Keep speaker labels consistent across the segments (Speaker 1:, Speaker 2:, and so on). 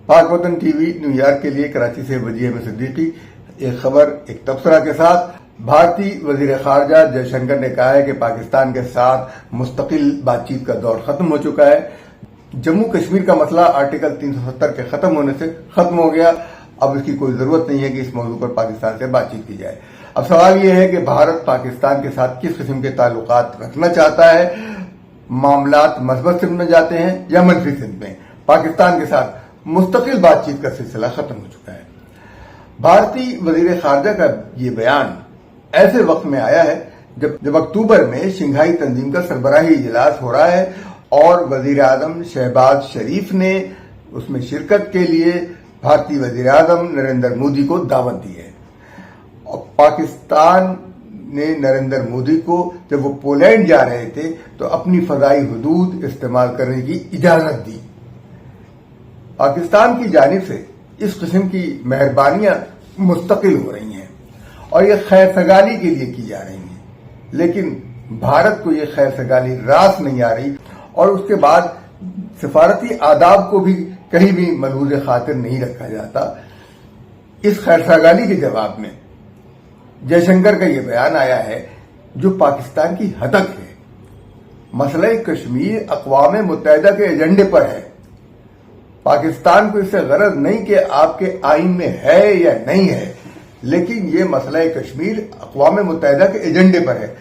Speaker 1: पाक वतन TV New York के लिए कराची से वजी अहमद सिद्दीकी। एक खबर, एक तबसरा के साथ। भारतीय वजीर खारजा जयशंकर ने कहा है कि पाकिस्तान के साथ मुस्तकिल बातचीत का दौर खत्म हो चुका है। जम्मू कश्मीर का मसला आर्टिकल 370 के खत्म होने से खत्म हो गया। अब इसकी कोई जरूरत नहीं है कि इस मौजू पर पाकिस्तान से बातचीत की जाए। अब सवाल यह है कि भारत पाकिस्तान के साथ किस किस्म के ताल्लुकात रखना चाहता है। मामलात मस्बत सिमत में जाते हैं या मनफी सिमत में। पाकिस्तान के साथ मुस्तकिल बातचीत का सिलसिला खत्म हो चुका है। भारतीय वजीर खारजा का ये बयान ऐसे वक्त में आया है जब अक्टूबर में शंघाई तंजीम का सरबराही इजलास हो रहा है और वजीर आजम शहबाज शरीफ ने उसमें शिरकत के लिए भारतीय वजीर आजम नरेंद्र मोदी को दावत दी है। और पाकिस्तान ने नरेंद्र मोदी को जब वो पोलैंड जा रहे थे तो अपनी फजाई हुदूद इस्तेमाल करने की इजाजत दी। पाकिस्तान की जानिब से इस किस्म की मेहरबानियां मुस्तकिल हो रही हैं और ये खैर सगाली के लिए की जा रही हैं, लेकिन भारत को ये खैर सगाली रास नहीं आ रही और उसके बाद सिफारती आदाब को भी कहीं भी मलहूज खातिर नहीं रखा जाता। इस खैर सगाली के जवाब में जयशंकर का ये बयान आया है जो पाकिस्तान की हतक है। मसला कश्मीर अक़वाम मुत्तहिदा के एजेंडे पर है। पाकिस्तान को इससे गरज नहीं कि आपके आइन में है या नहीं है, लेकिन ये मसला कश्मीर अक़वाम मुत्तहिदा के एजेंडे पर है।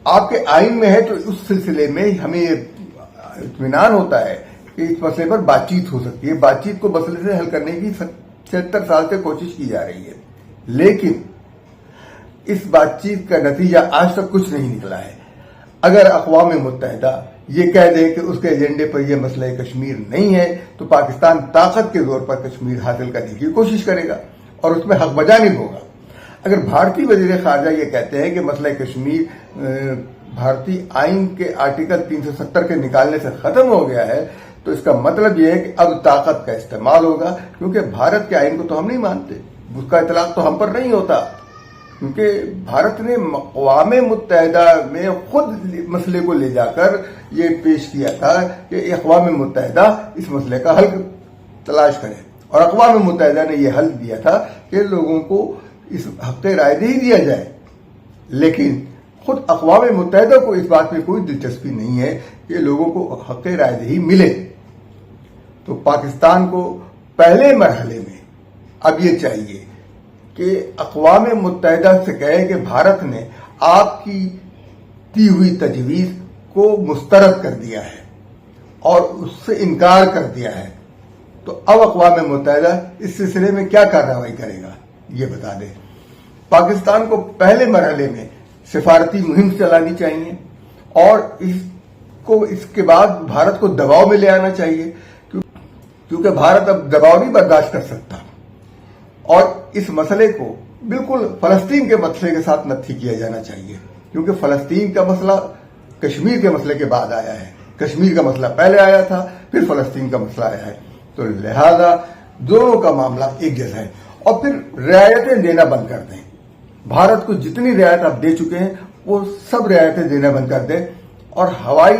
Speaker 1: आपके आइन में है तो उस सिलसिले में हमें इत्मीनान होता है कि इस मसले पर बातचीत हो सकती है। बातचीत को मसले से हल करने की 70 साल से कोशिश की जा रही है, लेकिन इस बातचीत का नतीजा आज तक कुछ नहीं निकला है। अगर अक़वाम मुत्तहिदा ये कह दे कि उसके एजेंडे पर यह मसला कश्मीर नहीं है तो पाकिस्तान ताकत के जोर पर कश्मीर हासिल करने की कोशिश करेगा और उसमें हक बजानिब होगा। अगर भारतीय वजीर खारजा ये कहते हैं कि मसला कश्मीर भारतीय आइन के आर्टिकल 370 के निकालने से खत्म हो गया है तो इसका मतलब यह है कि अब ताकत का इस्तेमाल होगा, क्योंकि भारत के आइन को तो हम नहीं मानते, उसका इतलाक तो हम पर नहीं होता, क्योंकि भारत ने अक़वाम मुत्तहिदा में खुद मसले को ले जाकर ये पेश किया था कि अक़वाम मुत्तहिदा इस मसले का हल तलाश करे और अक़वाम मुत्तहिदा ने यह हल दिया था कि लोगों को इस हक़ राय दही दिया जाए। लेकिन खुद अक़वाम मुत्तहिदा को इस बात में कोई दिलचस्पी नहीं है कि लोगों को हक़ राय दही मिले। तो पाकिस्तान को पहले मरहले में अब ये चाहिए कि अक़वाम मुत्तहिदा से कहे कि भारत ने आपकी दी हुई तजवीज़ को मुस्तरद कर दिया है और उससे इनकार कर दिया है, तो अब अक़वाम मुत्तहिदा इस सिलसिले में क्या कार्रवाई करेगा ये बता दे। पाकिस्तान को पहले मरहले में सिफारती मुहिम चलानी चाहिए और इसके बाद भारत को दबाव में ले आना चाहिए, क्योंकि भारत अब दबाव नहीं बर्दाश्त कर सकता और इस मसले को बिल्कुल फलस्तीन के मसले के साथ नत्थी किया जाना चाहिए, क्योंकि फलस्तीन का मसला कश्मीर के मसले के बाद आया है। कश्मीर का मसला पहले आया था, फिर फलस्तीन का मसला आया है, तो लिहाजा दोनों का मामला एक जैसा है। और फिर रियायतें देना बंद कर दें। भारत को जितनी रियायत आप दे चुके हैं वो सब रियायतें देना बंद कर दें और हवाई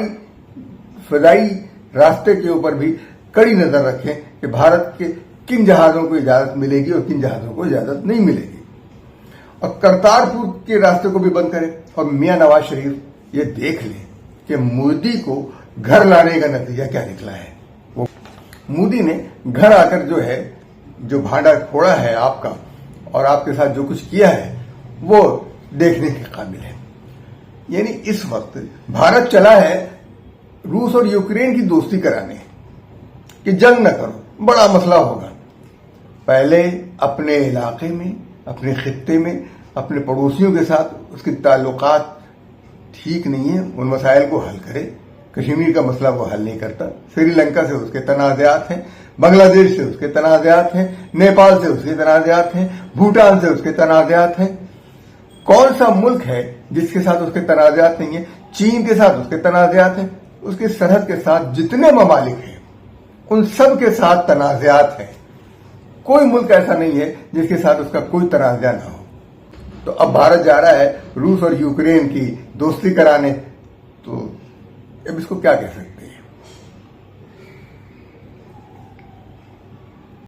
Speaker 1: फजाई रास्ते के ऊपर भी कड़ी नजर रखें कि भारत के किन जहाजों को इजाजत मिलेगी और किन जहाजों को इजाजत नहीं मिलेगी। और करतारपुर के रास्ते को भी बंद करें और मियां नवाज शरीफ ये देख लें कि मोदी को घर लाने का नतीजा क्या निकला है। वो मोदी ने घर आकर जो भांडा फोड़ा है आपका और आपके साथ जो कुछ किया है वो देखने के काबिल है। यानी इस वक्त भारत चला है रूस और यूक्रेन की दोस्ती कराने कि जंग न करो, बड़ा मसला होगा। पहले अपने इलाके में, अपने खित्ते में, अपने पड़ोसियों के साथ उसके ताल्लुकात ठीक नहीं है, उन मसाइल को हल करे। कश्मीर का मसला वो हल नहीं करता। श्रीलंका से उसके तनाज़ात हैं, बांग्लादेश से उसके तनाज़ात हैं, नेपाल से उसके तनाज़ात हैं, भूटान से उसके तनाज़ात हैं। कौन सा मुल्क है जिसके साथ उसके तनाज़ात नहीं है? चीन के साथ उसके तनाज़ात हैं, उसकी सरहद के साथ जितने ममालिक हैं उन सब के साथ तनाज़ात हैं। कोई मुल्क ऐसा नहीं है जिसके साथ उसका कोई तनाज़ा ना हो। तो अब भारत जा रहा है रूस और यूक्रेन की दोस्ती कराने, तो अब इसको क्या कह सकते हैं।